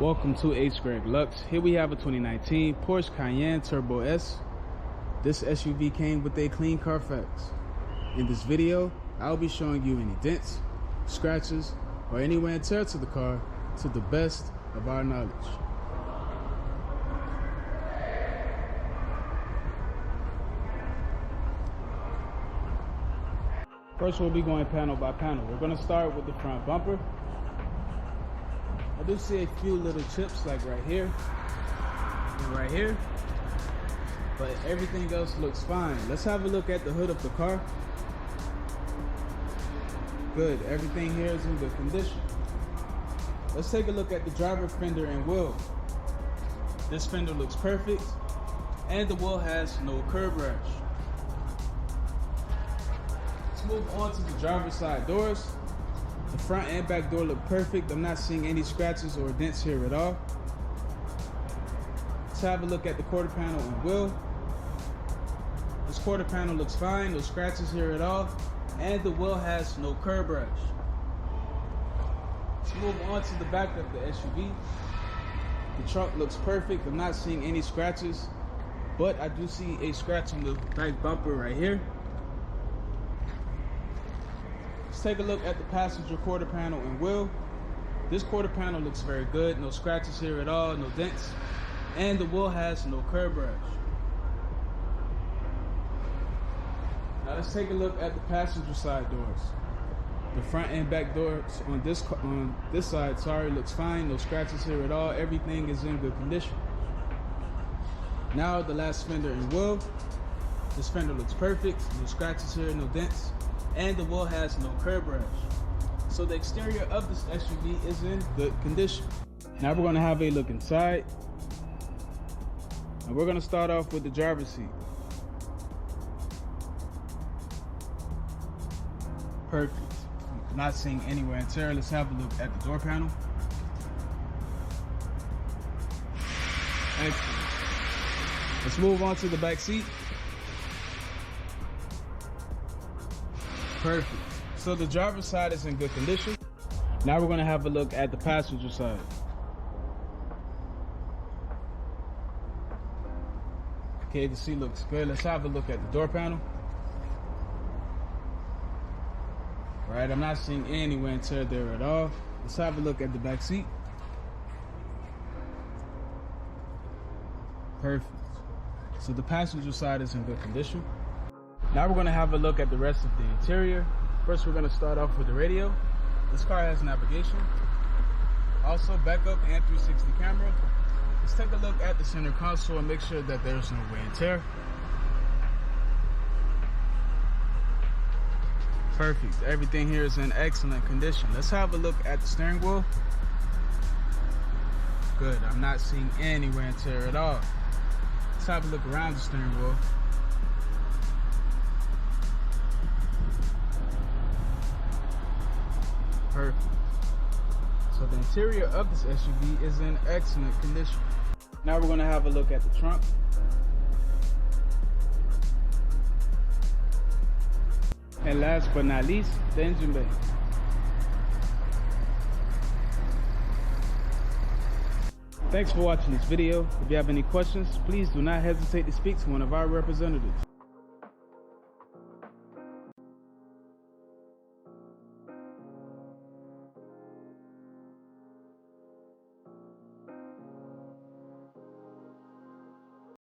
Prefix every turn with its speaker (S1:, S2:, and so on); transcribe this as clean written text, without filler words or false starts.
S1: Welcome to H Greg Lux. Here we have a 2019 Porsche Cayenne Turbo S. This SUV came with a clean CARFAX. In this video, I'll be showing you any dents, scratches, or any wear and tear to the car to the best of our knowledge. First, we'll be going panel by panel. We're going to start with the front bumper. I do see a few little chips like right here and right here, but everything else looks fine. Let's have a look at the hood of the car. Good, everything here is in good condition. Let's take a look at the driver fender and wheel. This fender looks perfect, and the wheel has no curb rash. Let's move on to the driver's side doors. The front and back door look perfect. I'm not seeing any scratches or dents here at all. Let's have a look at the quarter panel and wheel. This quarter panel looks fine, no scratches here at all, and the wheel has no curb rash. Let's move on to the back of the SUV. The trunk looks perfect. I'm not seeing any scratches, but I do see a scratch on the back bumper right here. Let's take a look at the passenger quarter panel and wheel. This quarter panel looks very good. No scratches here at all, no dents, and the wheel has no curb rash. Now let's take a look at the passenger side doors. The front and back doors on this side, looks fine. No scratches here at all. Everything is in good condition. Now the last fender and wheel. This fender looks perfect. No scratches here, no dents, and the wheel has no curb rash. So the exterior of this SUV is in good condition. Now we're going to have a look inside, and we're going to start off with the driver's seat. Perfect. Not seeing any wear and tear. Let's have a look at the door panel. Excellent. Let's move on to the back seat. Perfect. So the driver's side is in good condition. Now we're going to have a look at the passenger side. Okay, the seat looks good. Let's have a look at the door panel. All right, I'm not seeing any wear and tear there at all. Let's have a look at the back seat. Perfect. So the passenger side is in good condition. Now we're going to have a look at the rest of the interior. First, we're going to start off with the radio. This car has navigation, also backup and 360 camera. Let's take a look at the center console and make sure that there's no wear and tear. Perfect. Everything here is in excellent condition. Let's have a look at the steering wheel. Good. I'm not seeing any wear and tear at all. Let's have a look around the steering wheel. Perfect. So the interior of this SUV is in excellent condition. Now we're going to have a look at the trunk. And last but not least, the engine bay. Thanks for watching this video. If you have any questions, please do not hesitate to speak to one of our representatives.